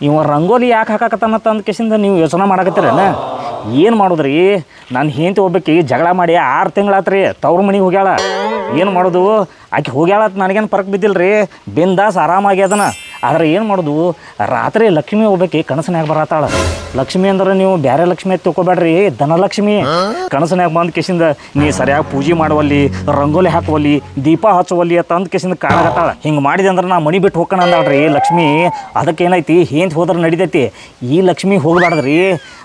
ಇವ ರಂಗೋಲಿ ಯಾಕೆ ಹಾಕಾಕತ್ತಾನತ್ತ ಅಂದ ಕೇಸಿಂದ ನೀವು ಯೋಚನೆ ಮಾಡಕತ್ತೀರೇನ? ಏನು ಮಾಡೋದ್ರಿ, ನಾನು ಹೆಂಡತಿ ಹೋಗ್ಬೇಕಿ ಜಗಳ ಮಾಡಿ 6 ತಿಂಗಳಾತ್ರಿ ತವ್ರ ಮನೆಗೆ ಹೋಗ್ಯಾಳ. ಏನು ಮಾಡೋದು, ಆಕೆ ಹೋಗ್ಯಾಳತ್ ನನಗೇನು ಫರಕ್ ಬಿದ್ದಿಲ್ಲ ರೀ, ಬಿಂದಾಸ್ ಆರಾಮಾಗಿ ಅದನ. ಆದ್ರೆ ಏನು ಮಾಡೋದು, ರಾತ್ರಿ ಲಕ್ಷ್ಮಿ ಹೋಗ್ಬೇಕಿ ಕನಸನ್ಯಾಗ ಬರತ್ತಾಳ. ಲಕ್ಷ್ಮಿ ಅಂದ್ರೆ ನೀವು ಬೇರೆ ಲಕ್ಷ್ಮಿ ತಿಳ್ಕೊಬೇಡ್ರಿ, ಧನಲಕ್ಷ್ಮಿ. ಕನಸನ್ಯಾಗ ಬಂದ ಕೇಸಿಂದ ನೀ ಸರಿಯಾಗಿ ಪೂಜೆ ಮಾಡುವಲ್ಲಿ, ರಂಗೋಲಿ ಹಾಕುವಲ್ಲಿ, ದೀಪ ಹಚ್ಚುವಲ್ಲಿ ಅಂತ ಅಂದ ಕೇಸಿಂದ ಕಾಣಕತ್ತಾಳ. ಹಿಂಗೆ ಮಾಡಿದೆ ಅಂದ್ರೆ ನಾ ಮನೆ ಬಿಟ್ಟು ಹೋಗ್ಕಣ ಅಂದಾಳ್ರಿ ಲಕ್ಷ್ಮಿ. ಅದಕ್ಕೆ ಏನೈತಿ, ಹೆಂತ ಹೋದ್ರೆ ನಡಿತೈತಿ, ಈ ಲಕ್ಷ್ಮಿ ಹೋಗ್ಬಾರ್ದ್ರಿ.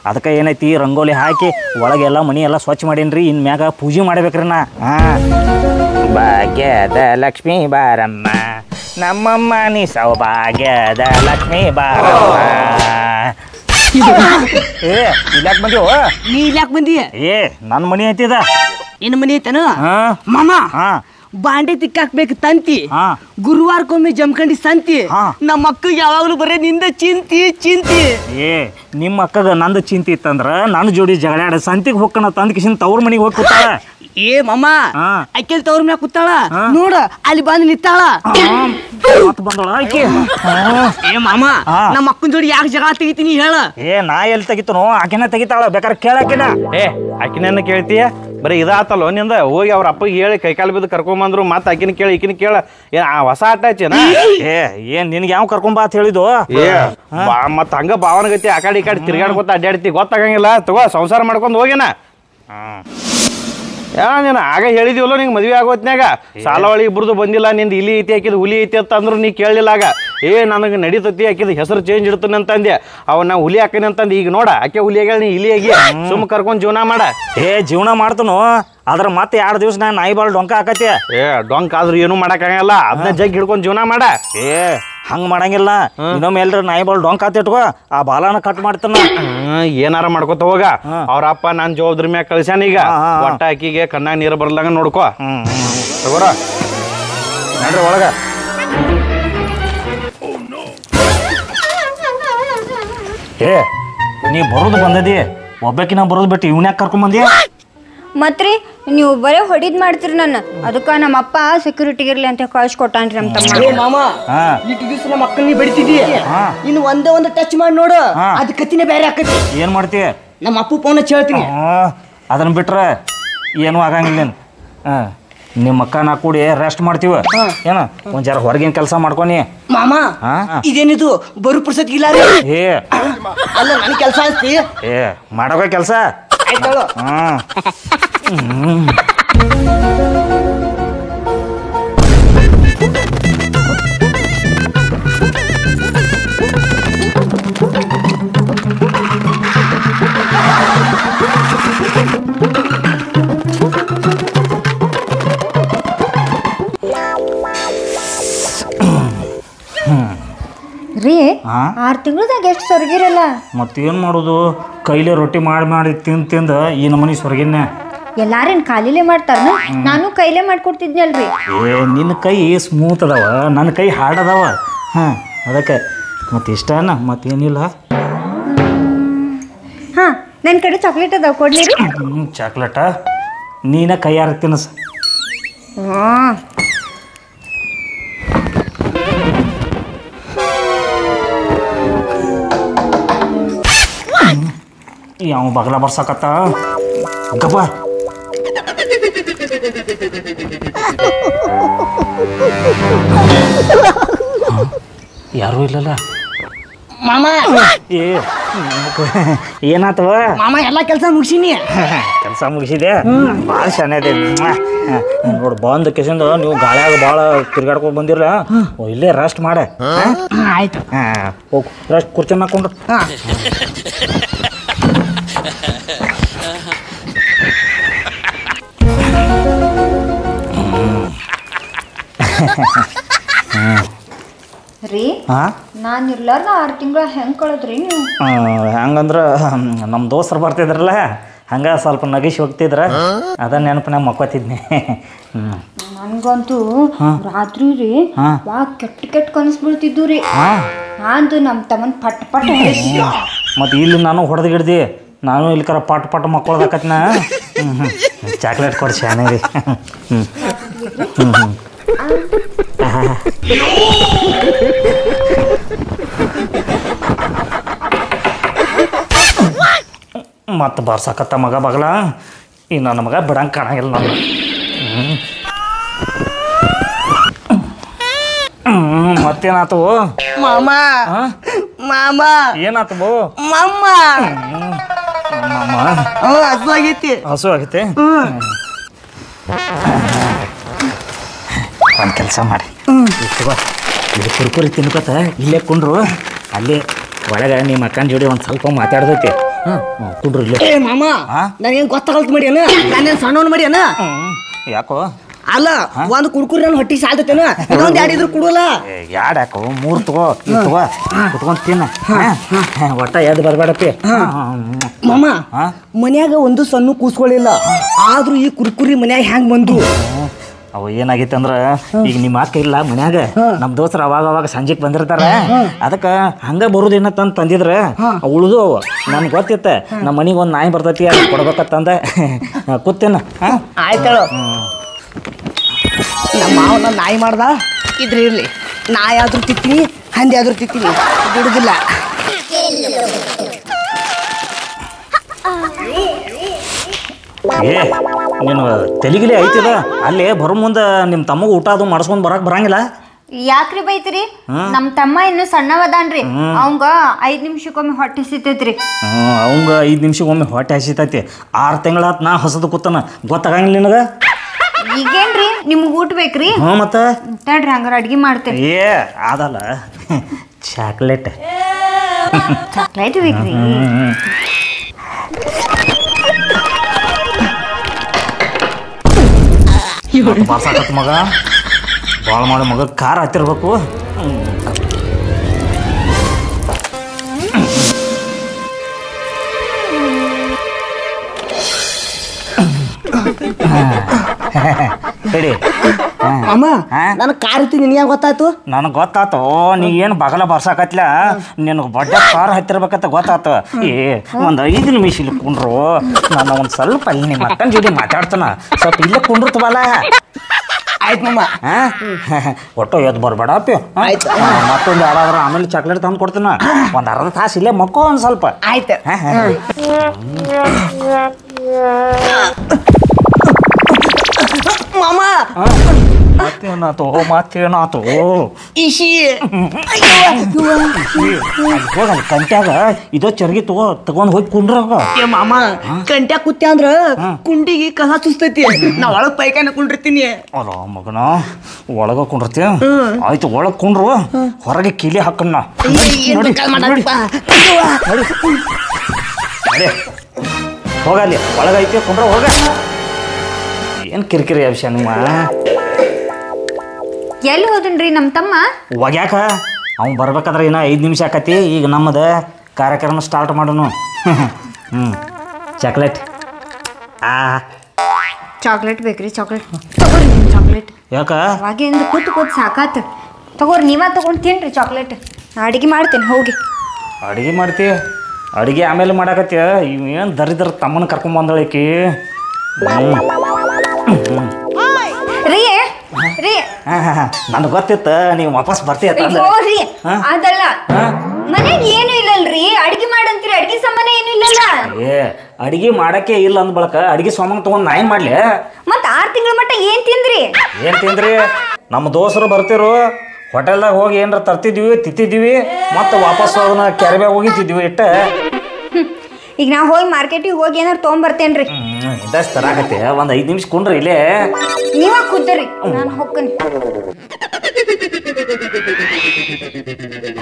ಅದಕ್ಕೆ ಏನೈತಿ, ರಂಗೋಲಿ ಹಾಕಿ ಒಳಗೆಲ್ಲ ಮನೆ ಎಲ್ಲ ಸ್ವಚ್ಛ ಮಾಡೀನಿ. ಇನ್ನು ಮ್ಯಾಗ ಪೂಜೆ ಮಾಡ್ಬೇಕ್ರಿ ನಾ. ಭಾಗ್ಯದ ಲಕ್ಷ್ಮೀ ಬಾರಮ್ಮ, ನಮ್ಮಮ್ಮ ನೀ ಸೌಭಾಗ್ಯದ ಲಕ್ಷ್ಮೀ ಬಾರಮ್ಮ. ಏ ಇಲ್ಯಾಕೆ ಬಂದೀವ? ನೀ ಇಲ್ಯಾಕೆ ಬಂದಿ? ಏ ನನ್ನ ಮನೆ ಐತಿದ. ಇನ್ನು ಮನೆ ಐತನ ಹಾಂ ಮಾಮ? ಹಾಂ ಬಾಂಡೆ ತಿಕ್ಕಾಕ್ಬೇಕು ತಂತಿ, ಹಾಂ ಗುರುವಾರಕ್ಕೊಮ್ಮೆ ಜಮಖಂಡಿ ಸಂತಿ. ನಮ್ಮ ಅಕ್ಕಗೆ ಯಾವಾಗಲೂ ಬರೇ ನಿಂದ ಚಿಂತಿ ಚಿಂತಿ. ಏ ನಿಮ್ಮ ಅಕ್ಕಗ ನಂದು ಚಿಂತೆ ಇತ್ತಂದ್ರ ನನ್ನ ಜೋಡಿ ಜಗಳಾಡ ಸಂತಿಗೆ ಹೋಗ್ಕಣ ತಂದ ಕಿಶನ್ ತವ್ರ ಮನೆಗೆ ಹೋಗಿ ಕೂತಾಳ. ಏ ಮಾಮ, ಅಕ್ಕಿ ತವ್ರ ಮ್ಯಾಗ ಕೂತಾಳ ನೋಡ, ಅಲ್ಲಿ ಬಂದು ನಿಂತಾಳ. ಮತ್ ಬಂದಳ ಆಕಿ. ಏ ಮಾಮ, ನಮ್ಮ ಅಕ್ಕನ ಜೋಡಿ ಯಾಕೆ ಜಗಳ ತೆಗಿತೀನಿ ಹೇಳ? ಏ ನಾ ಎಲ್ಲಿ ತೆಗಿತನೋ ಆಕಿನ ತೆಗಿತಾಳ, ಬೇಕಾದ್ರೆ ಕೇಳಾಕಿನ. ಏ ಆಕಿನ ಕೇಳ್ತೀಯ? ಬರೀ ಇದಾತಲ್ಲೋ ನಿಂದ. ಹೋಗಿ ಅವ್ರ ಅಪ್ಪಗೆ ಹೇಳಿ ಕೈಕಾಲು ಬಿದ್ದು ಕರ್ಕೊಂಬಂದ್ರು, ಮತ್ತೆ ಆಕಿನ ಕೇಳಿ ಈಕಿನ ಕೇಳ. ಏನ್ ಹೊಸ ಆಟ ಹಚ್ಚೇನ? ಏನ್ ನಿನ್ಗೆ ಯಾವ ಕರ್ಕೊಂಬ ಅಂತ ಹೇಳಿದ್ದು? ಏ ಮತ್ತ ಹಂಗ ಭಾವನ ಗತಿ ಆ ಕಡೆ ಈ ಕಡೆ ತಿರ್ಗಾಡ್ಕೊತ ಅಡ್ಡಾಡ್ತಿ, ಗೊತ್ತಾಗಂಗಿಲ್ಲ. ತಗೋ ಸಂಸಾರ ಮಾಡ್ಕೊಂಡು ಹೋಗಿನ. ನೀನು ಆಗ ಹೇಳಿದೀವಲ್ಲ ನಿಂಗೆ ಮದುವೆ ಆಗೋತ್ನ್ಯಾಗ, ಸಾಲವಳಿ ಇಬ್ರದ್ದು ಬಂದಿಲ್ಲ, ನಿಂದು ಇಲಿ ಐತಿ ಆಕಿದ್ ಹುಲಿ ಐತಿ ಅಂತ ಅಂದ್ರು ನೀ ಕೇಳಲಿಲ್ಲ. ಆಗ ನನಗೆ ನಡೀತತಿ, ಆಕಿದ ಹೆಸರು ಚೇಂಜ್ ಇಡ್ತಾನೆ ಅಂತಂದೆ. ನಾ ಹುಲಿ ಹಾಕೇನೆ ಅಂತಂದು. ಈಗ ನೋಡ ಆಕೆ ಹುಲಿ ಆಗ್ಯಾಳ, ನೀ ಇಲಿ ಆಗಿ ಸುಮ್ ಕರ್ಕೊಂಡು ಜೀವನ ಮಾಡ. ಜೀವನ ಮಾಡ್ತನು, ಆದ್ರೆ ಮತ್ತೆ 2 ದಿವಸ ನಾ ನಾಯಿ ಬಾಲ್ ಡೊಂಕ ಹಾಕತಿ. ಡೊಂಕ್ ಆದ್ರೂ ಏನು ಮಾಡಕ್ಕಾಗಲ್ಲ, ಅದನ್ನ ಜಗ್ ಹಿಡ್ಕೊಂಡು ಜೀವನ ಮಾಡ. ಹಂಗ ಮಾಡಂಗಿಲ್ಲ. ಇನ್ನೊಮ್ಮೆ ಎಲ್ರ ನಾಯಿ ಬಾಲ್ ಡೊಂಕ್ ಹಾತಿಟ್ಕೋ, ಆ ಬಾಲನ ಕಟ್ ಮಾಡ್ತಾನ. ಏನಾರ ಮಾಡ್ಕೊತ ಹೋಗ. ಅವ್ರ ಅಪ್ಪ ನಾನ್ ಜವಾಬ್ದಾರಿ ಮ್ಯಾಗ ಕಳ್ಸ್ಯಾನ. ಈಗ ಒಟ್ಟ ಆಕಿಗೆ ಕಣ್ಣಾಗ ನೀರು ಬರ್ಲಂಗ ನೋಡ್ಕೋ. ತಗೋರ ನೋಡ್ರಿ ಒಳಗ. ನೀ ಬರೋದು ಬಂದದಿ, ಒಬ್ಬಕಿನ ಬರೋದು ಬಿಟ್ಟು ಇವ್ನ್ಯಾಕ ಕರ್ಕೊಂಬಂದಿ? ಮತ್ರಿ ನೀವು ಬರೇ ಹೊಡಿದ್ ಮಾಡ್ತೀರಿ ನನ್ನ. ಅದಕ್ಕ ನಮ್ಮ ಅಪ್ಪ ಸೆಕ್ಯೂರಿಟಿ ಇರ್ಲಿ ಅಂತ ಕಳ್ಸಿಕೊಟ್ಟಾನ್ರಿ ನಮ್ಮ ತಮ್ಮ. ಮಾಮ, ಇಷ್ಟು ದಿವಸ ನಮ್ಮ ಅಕ್ಕನ ನೀ ಬಡಿತಿದ್ದಿ, ಇನ್ನು ಒಂದೇ ಒಂದು ಟಚ್ ಮಾಡಿ ನೋಡು, ಅದ್ ಕತ್ತಿನೇ ಬೇರೆ ಆಕತಿ. ಏನ್ ಮಾಡ್ತಿ? ನಮ್ಮ ಅಪ್ಪ ಫೋನ್ ಹಚ್ಚಿ ಹೇಳ್ತೀನಿ. ಅದನ್ನ ಬಿಟ್ರೆ ಏನೂ ಆಗಂಗಿಲ್ಲ. ನಿಮ್ಮ ಅಕ್ಕ ನಾ ಕೂಡಿ ರೆಸ್ಟ್ ಮಾಡ್ತೀವ ಏನ, ಒಂದ್ ಜರ ಹೊರಗಿನ ಕೆಲಸ ಮಾಡ್ಕೊನಿ. ಮಾಮ ಇದೇನಿದು ಬರು ಪುರ್ಸತ್ ಇಲ್ಲ ರೀ? ಅಲ್ಲ ನನ್ ಕೆಲಸ ಐತಿ. ಮಾಡೋ ಕೆಲಸ ಆಯ್ತಳು. ರೀ 6 ತಿಂಗಳದಾಗ ಎಷ್ಟು ಸೊರಗಿರಲ್ಲ? ಮತ್ತೇನು ಮಾಡೋದು, ಕೈಲೇ ರೊಟ್ಟಿ ಮಾಡಿ ತಿಂದು ಈ ನಮೂನಿ ಸೊರಗಿನ್ನೆ. ಎಲ್ಲಾರೇನು ಖಾಲಿಲೇ ಮಾಡ್ತಾರ? ನಾನು ಕೈಲೇ ಮಾಡ್ಕೊಡ್ತಿದ್ನಲ್ರಿ. ನಿನ್ನ ಕೈ ಸ್ಮೂತ್ ಅದಾವ, ನನ್ನ ಕೈ ಹಾರ್ಡ್ ಅದಾವ. ಅದಕ್ಕೆ ಮತ್ತೆ ಇಷ್ಟನ, ಮತ್ತೇನಿಲ್ಲ. ನನ್ನ ಕಡೆ ಚಾಕ್ಲೇಟ್ ಅದಾವ, ಕೊಡ್ಲಿರಿ? ಚಾಕ್ಲೇಟ ನೀನ ಕೈಯಾರ ತಿನ್ನಸ. ಯಾವ ಬಗಲ ಬರ್ಸಕತ್ತ ಗಪ್ಪ. ಯಾರೂ ಇಲ್ಲಲ್ಲ ಮಾಮ. ಏನಾತವ ಮಾಮ? ಎಲ್ಲ ಕೆಲಸ ಮುಗಿಸಿನಿ. ಕೆಲಸ ಮುಗಿಸಿದೆ, ಭಾಳ ಶಾನೆ ನೋಡು. ಬಂದ ಕೆಸಿಂದ ನೀವು ಗಾಳ್ಯಾಗ ಭಾಳ ತಿರ್ಗಾಡ್ಕೊಂಡು ಬಂದಿರಲ್ಲ, ಇಲ್ಲೇ ರೆಸ್ಟ್ ಮಾಡೆ. ಆಯ್ತು, ಹೋಗು ರೆಸ್ಟ್, ಕುರ್ಚಿ ಹಾಕೊಂಡು. ರೀ ನಾನು ಇರ್ಲಾರ್ದ 6 ತಿಂಗಳ ಹೆಂಗೆ ಕಳೆದ್ರಿ ನೀವು? ಹೆಂಗಂದ್ರೆ ನಮ್ಮ ದೋಸ್ತರು ಬರ್ತಿದ್ರಲ್ಲ, ಹಂಗೆ ಸ್ವಲ್ಪ ನಗಿಸಿ ಹೋಗ್ತಿದ್ರ, ಅದ ನೆನಪು ಮಕ್ಕೋತಿದ್ನಿ. ನನಗಂತೂ ರಾತ್ರಿ ರೀ ವಾ ಕೆಟ್ಟ ಕನಸು ಬೀಳ್ತಿದ್ದು ರೀ. ನಾನು ನಮ್ಮ ತಮ್ಮನ ಪಟ್ ಪಟ್ ಮತ್ತು ಇಲ್ಲಿ ನಾನು ಹೊಡೆದು ನಾನು ಇಲ್ಲಿ ಕರ ಪಟ್ ಮಕ್ಕೊಳ್ದಾಕತ್ನ. ಚಾಕ್ಲೇಟ್ ಕೊಡಿ ಶಾನೆ ರೀ. ಮತ್ತು ಬರ್ಸಕತ್ತ ಮಗ ಬಗಲ ಈ ನನ್ನ ಮಗ ಬಿಡಂಗೆ ಕಾಣಂಗಿಲ್ಲ ನಾನು. ಮತ್ತೇನಾತು ಮಾಮ ಮಾಮ ಏನಾತು ಮಾಮ ಮಾಮ ಹಸು ಆಗೈತಿ. ಹಸು ಆಗೈತೆ. ಒಂದು ಕೆಲಸ ಮಾಡಿ ಇದು ಕುರ್ಕುರಿ ತಿನ್ಕೋತ ಇಲ್ಲೇ ಕುಂಡ್ರು, ಅಲ್ಲೇ ಒಳಗೆ ನಿಮ್ಮ ಅಕ್ಕನ ಜೋಡಿ ಒಂದು ಸ್ವಲ್ಪ ಮಾತಾಡ್ದೈತಿ. ಕುಂಡ್ರು ಇಲ್ಲೇ. ಏ ಮಾಮ ನನಗೇನು ಗೊತ್ತಾಗಲ್ತು ಮಾಡಿ ಅಣ್ಣ, ನಾನೇನು ಸಣ್ಣವನು ಮಾಡಿ ಅಣ್ಣ. ಯಾಕೋ ಅಲ್ಲ ಒಂದು ಕುರ್ಕುರಿ ನನ್ನ ಹೊಟ್ಟಿಗೆ ಸಾಲ್ತೇನ, ಇನ್ನೊಂದು ಎರಡು ಇದ್ರು ಕೊಡೋಲ್ಲ. ಯಾಡ್ ಯಾಕೋ 3 ತಗೋ, ಇದು ತಗೋ, ಕುತ್ಕೊಂಡ್ ತಿನ್ನ. ಒಟ್ಟ ಎದ್ದು ಬರಬೇಡಪ್ಪಿ. ಮಾಮ ಮನ್ಯಾಗ ಒಂದು ಸಣ್ಣ ಕೂಸ್ಕೊಳ್ಳಿಲ್ಲ, ಆದ್ರೂ ಈ ಕುರ್ಕುರಿ ಮನ್ಯಾಗ ಹೆಂಗ್ ಬಂದು? ಅವು ಏನಾಗೈತೆ ಅಂದ್ರೆ ಈಗ ನಿಮ್ಮ ಅಕ್ಕ ಇಲ್ಲ ಮನ್ಯಾಗ, ನಮ್ಮ ದೋಸ್ತರು ಅವಾಗ ಸಂಜೆಗೆ ಬಂದಿರ್ತಾರ, ಅದಕ್ಕೆ ಹಂಗೆ ಬರೋದೇನ ತಂದಿದ್ರೆ ಉಳಿದು ಅವು ನನ್ಗೆ ಗೊತ್ತಿತ್ತ ನಮ್ಮ ಮನೆಗೆ ಒಂದು ನಾಯಿ ಬರ್ತೈತಿ ಅದು ಕೊಡ್ಬೇಕತ್ತಂದ ಕೂತೇನ. ಆಯ್ತಳು ನಮ್ಮ ಮಾವನ ನಾಯಿ ಮಾಡ್ದ, ಇದ್ರ ಇರ್ಲಿ, ನಾಯಿ ಆದ್ರೂ ತಿತ್ತೀನಿ ಹಂದಿ ಆದ್ರೂ ತಿತ್ತೀನಿ, ಬಿಡುದಿಲ್ಲ. ಏ ನೀನು ತೆಲಿಗಿಲಿ ಐತಿದ ಅಲ್ಲೇ ಬರೋ ಮುಂದೆ ನಿಮ್ಮ ತಮ್ಮಗ ಊಟ ಅದು ಮಾಡಿಸ್ಕೊಂಡು ಬರಕ್ಕೆ ಬರಂಗಿಲ್ಲ? ಯಾಕ್ರಿ ಬೈತ್ರಿ? ನಮ್ ತಮ್ಮ ಇನ್ನು ಸಣ್ಣವದಾನ್ರಿ, ಅವಂಗ 5 ನಿಮಿಷಕ್ಕೊಮ್ಮೆ ಹೊಟ್ಟೆ ಸಿತೈತ್ರಿ. ಅವಂಗ 5 ನಿಮಿಷಕ್ಕೊಮ್ಮೆ ಹೊಟ್ಟೆ ಹಸಿತೈತಿ. 6 ತಿಂಗಳಾತ್ ನಾ ಹೊಸದು ಕೂತನ, ಗೊತ್ತಾಗಂಗಿಲ್ಲ ನಿನಗೆ? ಈಗೇನ್ರಿ ನಿಮ್ಗೆ ಊಟ ಬೇಕ್ರಿ? ಮತ್ತೆ ತಡ್ರಿ ಹಂಗಾರ ಅಡ್ಗೆ ಮಾಡ್ತೇನೆ. ಏ ಅದಲ್ಲ ಚಾಕ್ಲೇಟ್ ಚಾಕ್ಲೇಟ್ ಬೇಕ್ರಿ? ಬಾಸಾಕತ್ ಮಗ ಭಾಳ ಮಾಡಿ ಮಗ ಖಾರ ಹತ್ತಿರ್ಬೇಕು. ಹೇಳಿ ಅಮ್ಮ ನನ್ನ ಕಾರ್ ಇತ್ತು, ನಿನಗೆ ಗೊತ್ತಾಯ್ತು? ನನಗೆ ಗೊತ್ತಾತು ನೀ ಏನು ಬಗಲ ಬರ್ಸಾಕತ್ಲ, ನಿನಗೆ ಬಡ್ಡ ಕಾರ್ ಹತ್ತಿರ್ಬೇಕಂತ ಗೊತ್ತಾತು. ಒಂದು 5 ನಿಮಿಷ ಇಲ್ಲಿ ಕುಂಡ್ರು, ನಾನು ಒಂದು ಸ್ವಲ್ಪ ಅಲ್ಲಿ ನಿಮ್ಮ ಅಕ್ಕನ ಜೋಡಿ ಮಾತಾಡ್ತಾನ, ಸ್ವಲ್ಪ ಇಲ್ಲೇ ಕುಂಡ್ರತವಲ್ಲ. ಆಯ್ತು ಮಾಮ. ಒಟ್ಟು ಎದ್ದು ಬರಬೇಡ ಅಪ್ಪಿ. ಆಯ್ತು. ಮತ್ತೊಂದು ಯಾರಾದ್ರೂ ಆಮೇಲೆ ಚಾಕ್ಲೇಟ್ ತಂದು ಕೊಡ್ತೀನ, ಒಂದು ಅರ್ಧ ತಾಸು ಇಲ್ಲೇ ಮಕ್ಕೋ ಒಂದು ಸ್ವಲ್ಪ. ಆಯ್ತು ಮಾಮ. ಮತ್ತೇನಾತು ಇಶಿ ಹೋಗಲ್ಲ ಕಂಟ್ಯಾಗ ಇದೋ ಚರ್ಗಿ ತಗೊಂಡ್ ಹೋಗಿ ಕುಂಡ್ರಾಗ. ಏ ಮಾಮ ಕಂಟ್ಯಾಗ ಕುತ್ಯ ಅಂದ್ರ ಕುಂಡಿಗೆ ಕಸ ಚುಸ್ತೈತಿ, ನಾ ಒಳಗ್ ಪೈಕಾನ ಕುಂಡಿರ್ತೀನಿ. ಅಲ್ಲ ಮಗನ ಒಳಗ ಕುಂಡ್ರತಿ, ಆಯ್ತು ಒಳಗ್ ಕುಂಡ್ರು, ಹೊರಗೆ ಕಿಲಿ ಹಾಕಣ್ಣ. ಹೋಗಲ್ಲಿ ಒಳಗೈತಿ ಕುಂಡ್ರ ಹೋಗ. ಏನ್ ಕಿರಿಕಿರಿ ವಿಷಯ ನಿಮ್ಮ? ಎಲ್ಲಿ ಹೋದನ್ರಿ ನಮ್ ತಮ್ಮ? ಒಗ್ಯಾಕ ಅವ್ನು ಬರ್ಬೇಕಾದ್ರೆ ಇನ್ನ 5 ನಿಮಿಷ ಆಕತಿ. ಈಗ ನಮ್ಮದ ಕಾರ್ಯಕ್ರಮ ಸ್ಟಾರ್ಟ್ ಮಾಡೋನು. ಚಾಕ್ಲೇಟ್. ಚಾಕ್ಲೇಟ್ ಬೇಕ್ರಿ? ಚಾಕ್ಲೇಟ್ ತಗೋರಿ ಚಾಕ್ಲೇಟ್. ಯಾಕ ಅವಾಗಿಂದ ಕೂತ್ ಸಾಕಾತ, ತಗೋರಿ ನೀವ ತಗೊಂಡು ತಿನ್ರಿ ಚಾಕ್ಲೇಟ್. ಅಡಿಗೆ ಮಾಡ್ತೇನೆ ಹೋಗಿ. ಅಡುಗೆ ಮಾಡ್ತಿ? ಅಡುಗೆ ಆಮೇಲೆ ಮಾಡಾಕತ್ಯ? ಇವೇನು ದರಿದ್ರ ತಮ್ಮನ ಕರ್ಕೊಂಬಂದಳಕಿ. ರೀ ರೀ ನನಗೆ ಗೊತ್ತಿತ್ತ ನೀವು ವಾಪಸ್ ಬರ್ತೀಯ. ಹೋಗ್ರಿ. ಅದಲ್ಲ ಮನೆಗ್ ಏನು ಇಲ್ಲಲ್ರಿ, ಅಡ್ಗೆ ಮಾಡಂತೀರಿ, ಅಡ್ಗೆ ಸಾಮಾನ ಏನು ಇಲ್ಲಲ್ಲ. ಏ ಅಡಿಗೆ ಮಾಡಕ್ಕೆ ಇಲ್ಲ ಅಂದ್ ಬಳಕ ಅಡಿಗೆ ಸಾಮಾನು ತಗೊಂಡ್ ನಾ ಏನ್ ಮಾಡ್ಲಿ? ಮತ್ 6 ತಿಂಗಳ ಮಟ್ಟ ಏನ್ ತಿಂದ್ರಿ? ಏನ್ ತಿಂದ್ರಿ? ನಮ್ಮ ದೋಸ್ತರು ಬರ್ತಿರು, ಹೋಟೆಲ್ದಾಗ ಹೋಗಿ ಏನಾರ ತರ್ತಿದ್ವಿ, ತಿಂತಿದ್ವಿ, ಮತ್ತೆ ವಾಪಸ್ ಅದನ್ನ ಕೆರೆಬ್ಯಾಗ ಹೋಗಿತಿದ್ವಿ ಇಟ್ಟ. ಈಗ ನಾ ಹೋಗಿ ಮಾರ್ಕೆಟಿಗೆ ಹೋಗಿ ಏನಾರು ತೊಗೊಂಬರ್ತೇನ್ರಿ. ಇದಷ್ಟು ತರಾಕತ್ತೆ. ಒಂದು 5 ನಿಮಿಷ ಕುಂಡ್ರಿ ಇಲ್ಲೇ. ನೀವ ಕೂದ್ರಿ, ನಾನು ಹೋಗ್ತೀನಿ.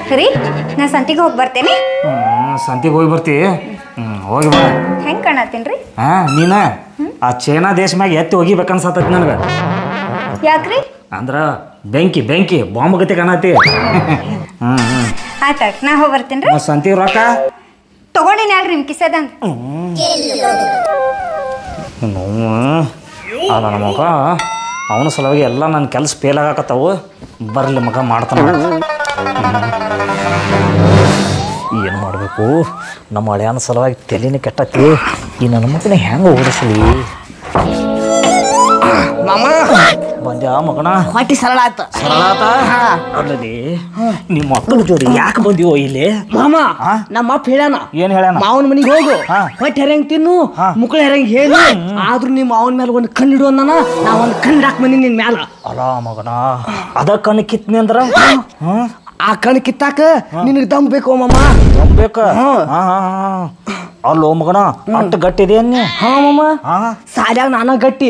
ಸರಿ, ನಾ ಸಂತಿಗೆ ಹೋಗಿ ಬರ್ತೇನೆ. ಸಂತಿಗೆ ಹೋಗಿ ಬರ್ತಿ? ಹೋಗಿ ಬಾ. ಹೆಂಗ್ ಕಾಣತ್ತೀನ್ರಿ? ನೀನ ಆ ಚೈನಾ ದೇಶ ಮ್ಯಾಗ ಎತ್ತಿ ಹೋಗಿಬೇಕನ್ಸತ್ತೈತಿ ನನಗೆ. ಯಾಕ್ರಿ? ಅಂದ್ರ ಬೆಂಕಿ ಬಾಂಬ್ ಗತಿ ಕಾಣತಿ. ಆಯ್ತ, ನಾ ಹೋಗಿ ಬರ್ತೇನ್ರಿ. ಸಂತಿಗೆ ರೊಕ್ಕ ತಗೊಂಡಿನಿ ಅಲ್ರಿ ನಿಮ್ ಕಿಸೆದಂಗ. ಅದ ನಮ್ಮ ಮಗ ಅವನ ಸಲುವಾಗಿ ಎಲ್ಲ ನನ್ನ ಕೆಲಸ ಫೇಲ್ ಆಗಾಕತ್ತಾವು. ಬರಲಿ ಮಗ ಮಾಡ್ತಾನ. ಏನು ಮಾಡಬೇಕು? ನಮ್ಮ ಹಳೆಯನ ಸಲುವಾಗಿ ತಲೆನೇ ಕೆಟ್ಟತಿ. ಈ ನನ್ನ ಮಕ್ಕಳ ಹೆಂಗೆ ಓಡಿಸಲಿ? ಮಾಮ ಬಂದ್ಯಾ? ಮಗನ ಹೊಟ್ಟಿ ಸರಳ ಆತ ಅಲ್ಲದೆ ನಿಮ್ಮ ಮಕ್ಕಳ ಜೋಡಿ ಯಾಕೆ ಬಂದಿವೋ ಇಲ್ಲಿ ಮಾಮ ನಮ್ಮ ಅಪ್ಪ ಹೇಳ್ಯಾನ ಏನ್ ಹೇಳ್ಯಾನ ಮಾವನ ಮನಿಗೆ ಹೋಗು ಹೊಟ್ಟೆ ಹೆರಂಗ್ ತಿನ್ನು ಮುಕ್ಳ ಹೆರಂಗ್ ಹೇಳು ಆದ್ರೂ ನಿಮ್ಮ ಮಾವನ ಮೇಲೆ ಒಂದು ಕಣ್ಣು ಇಡು ಅಂದಾನ ನಾ ಒಂದು ಕಣ್ಣು ಹಾಕ್ ಬಂದಿ ನಿನ್ ಮ್ಯಾಲ ಅಲ್ಲ ಮಗನ ಅದ ಕಣ್ಣು ಕಿತ್ನಿ ಅಂದ್ರ ಆ ಕಣ್ಣು ಕಿತ್ತಾಕ ನಿನಗೆ ದಮ್ ಬೇಕು ಮಾಮ ನಂಬೇಕ ಅಲ್ಲೋ ಮಗನ ಅಟ್ಟು ಗಟ್ಟಿದೆ ಅನ್ನಿ ಹಾ ಮಾಮ ಸಾಲ್ಯಾಗ ನಾನ ಗಟ್ಟಿ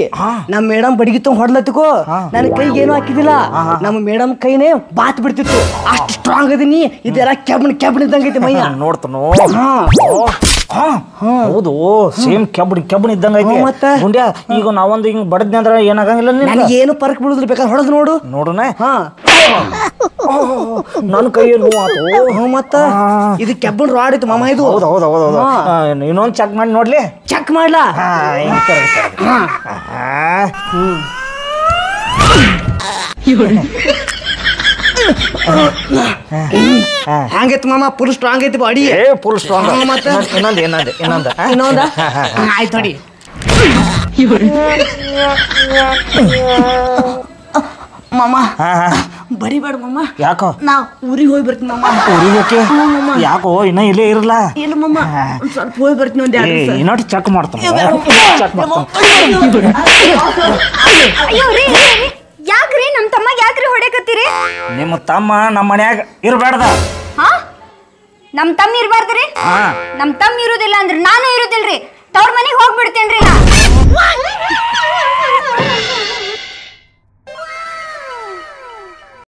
ನಮ್ಮ ಮೇಡಮ್ ಬಡಿಗೆ ತಗೊಂಡ್ ಹೊಡ್ಲತ್ತಿಕೋ ನನ್ನ ಕೈಗೆ ಏನು ಹಾಕಿದಿಲ್ಲ ನಮ್ಮ ಮೇಡಮ್ ಕೈನೇ ಬಾತ್ ಬಿಡ್ತಿತ್ತು ಅಷ್ಟು ಸ್ಟ್ರಾಂಗ್ ಅದೀನಿ ಇದೆಲ್ಲ ಕೆಬ್ಬಣ ಇದ್ದಂಗೈತಿ ಮೈಯ ನೋಡ್ತಾನೋ ಹೌದು ಸೇಮ್ ಕೆಬ್ಬಣ ಇದ್ದಂಗ ಐತಿ ಮತ್ತೆ ಗುಂಡ್ಯಾ ಈಗ ನಾವೊಂದು ಹಿಂಗ್ ಬಡದ್ನಿ ಅಂದ್ರ ಏನಾಗಂಗಿಲ್ಲ ನನಗೆ ಏನು ಪರಕ್ ಬಿಡುದಿಲ್ಲ ಬೇಕಾದ್ರೆ ಹೊಡೆದು ನೋಡು ನೋಡೋಣ ನನ್ನ ಕೈಯೇ ನೋವು ಆತು ಮತ್ತ ಇದು ಕೆಬ್ಬಣ ರಾಡ್ ಐತಿ ಮಾಮ ಇದು ಹೌದು ಇನ್ನೊಂದು ಚೆಕ್ ಮಾಡಿ ನೋಡ್ಲಿ ಚೆಕ್ ಮಾಡ್ಲಾ ಹ್ಯಾಂಗೈತಿ ಮಾಮ ಫುಲ್ ಸ್ಟ್ರಾಂಗ್ ಐತಿ ಬಾಡಿ ಫುಲ್ ಸ್ಟ್ರಾಂಗ್ ಮತ್ತೆ ಇನ್ನೊಂದ ಆಯ್ತು ನೋಡಿ ಮಾಮ ಬಡಿಬೇಡ ಮಾಮ ಯಾಕೋ ನಾ ಊರಿಗೆ ಹೋಗಿ ಬರ್ತೀನಿ ಮಾಮ ಊರಿಗೆ ಯಾಕೋ ಇನ್ನ ಇಲ್ಲೇ ಇರಲ್ಲ ಇಲ್ಲ ಮಾಮ ಸ್ವಲ್ಪ ಹೋಗಿ ಬರ್ತೀನಿ ಒಂದ್ ಎರಡು ಇನ್ನೊಟ್ಟು ಚೆಕ್ ಮಾಡ್ತಾನೆ ಯಾಕ್ರಿ ನಮ್ ತಮ್ಮ ಯಾಕ್ರಿ ಹೊಡೆಕತ್ತೀರಿ ನಿಮ್ಮ ತಮ್ಮ ನಮ್ಮ ಮನ್ಯಾಗ ಇರಬೇಡ್ದ ನಮ್ ತಮ್ಮ ಇರ್ಬಾರ್ದ್ರಿ ನಮ್ ತಮ್ಮ ಇರುದಿಲ್ಲ ಅಂದ್ರೆ ನಾನು ಇರುದಿಲ್ರಿ ತವ್ರ ಮನೆಗೆ ಹೋಗ್ಬಿಡ್ತೇನ್ರಿ ನಾ